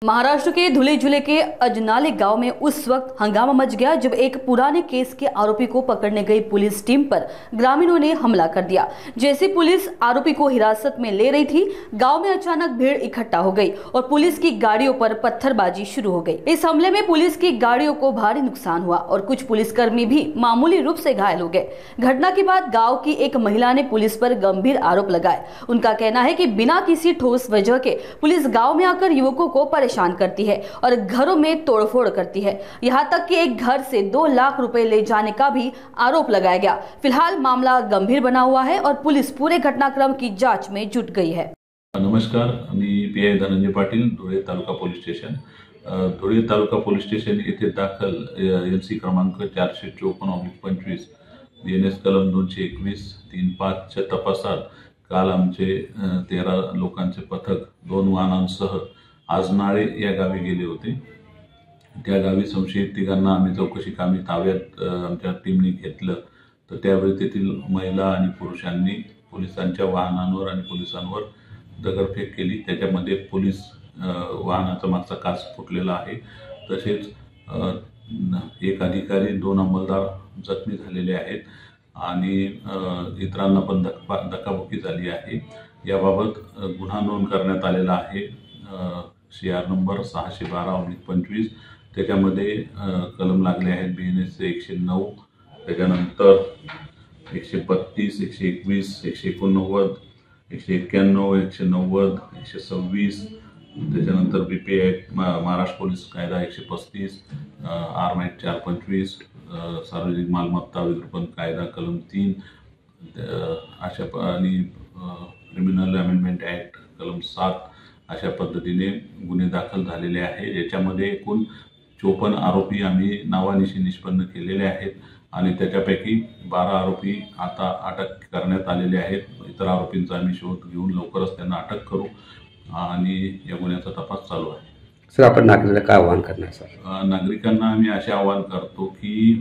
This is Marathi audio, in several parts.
महाराष्ट्र के धुले जिले के अजनाले गांव में उस वक्त हंगामा मच गया जब एक पुराने केस के आरोपी को पकड़ने गई पुलिस टीम पर ग्रामीणों ने हमला कर दिया। जैसे पुलिस आरोपी को हिरासत में ले रही थी, गांव में अचानक भीड़ इकट्ठा हो गई और पुलिस की गाड़ियों पर पत्थरबाजी शुरू हो गई। इस हमले में पुलिस की गाड़ियों को भारी नुकसान हुआ और कुछ पुलिसकर्मी भी मामूली रूप से घायल हो गए। घटना के बाद गाँव की एक महिला ने पुलिस पर गंभीर आरोप लगाए। उनका कहना है कि बिना किसी ठोस वजह के पुलिस गाँव में आकर युवकों को परेशान करती है और घरों में तोड़फोड़ करती है। यहां तक कि एक घर से 2 लाख रुपए ले जाने का भी आरोप लगाया गया। फिलहाल मामला गंभीर बना हुआ है और पुलिस पूरे घटनाक्रम की जांच में जुट गई है। नमस्कार, मी पीआय धनंजय पाटील, धुळे तालुका पोलीस स्टेशन। धुळे तालुका पोलीस स्टेशन येथे दाखल एलसी क्रमांक 454/25 बीएनएस कलम 221 35 च्या तपासात काल आमचे 13 लोकांचे पथक 2 वाहनांसह आजनाळे या गावी गेले होते। त्या गावी संशयित तिघांना आम्ही चौकशी कामी ताब्यात आमच्या टीमने घेतलं, तर त्यावेळी तेथील महिला आणि पुरुषांनी पोलिसांच्या वाहनांवर आणि पोलिसांवर दगडफेक केली। त्याच्यामध्ये पोलीस वाहनाचा मागचा काच फुटलेला आहे। तसेच एक अधिकारी 2 अंमलदार जखमी झालेले आहेत आणि इतरांना पण धक्काबुक्की झाली आहे। याबाबत गुन्हा नोंद करण्यात आलेला आहे। CR नंबर 612/25 त्याच्यामध्ये कलम लागले आहेत बीएनएस 109, त्याच्यानंतर 132, 121, 189, 191, 190, 126, त्याच्यानंतर बीपी ॲक्ट महाराष्ट्र पोलीस कायदा 135, आर्म ॲक्ट 425, सार्वजनिक मालमत्ता विरूपण कायदा कलम 3 अशा आणि क्रिमिनल अमेंडमेंट ॲक्ट कलम 7 अशा पद्धतीने गुन्हे दाखल झालेले आहेत। याच्यामध्ये एकूण 54 आरोपी आम्ही नावानिशी निष्पन्न केलेले आहेत आणि त्याच्यापैकी 12 आरोपी आता अटक करण्यात आलेले आहेत। इतर आरोपींचा आम्ही शोध घेऊन लवकरच त्यांना अटक करू आणि या गुन्ह्याचा तपास चालू आहे। सर, आपण नागरिकांना काय आवाहन करणार सर? नागरिकांना आम्ही असे आवाहन करतो की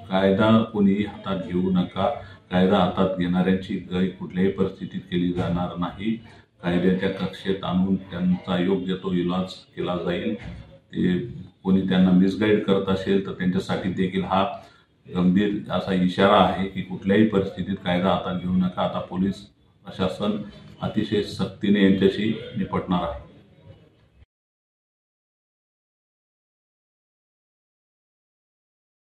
कायदा कोणीही हातात घेऊ नका। कायदा हातात घेणाऱ्यांची गय कुठल्याही परिस्थितीत केली जाणार नाही। कायद्याच्या कक्षेत आणून त्यांचा योग्य तो इलाज केला जाईल। ते कोणी त्यांना मिसगाईड करत असेल तर त्यांच्यासाठी देखील हा गंभीर असा इशारा आहे की कुठल्याही परिस्थितीत कायदा हातात घेऊ नका। आता पोलीस प्रशासन अतिशय सक्तीने यांच्याशी निपटणार आहे।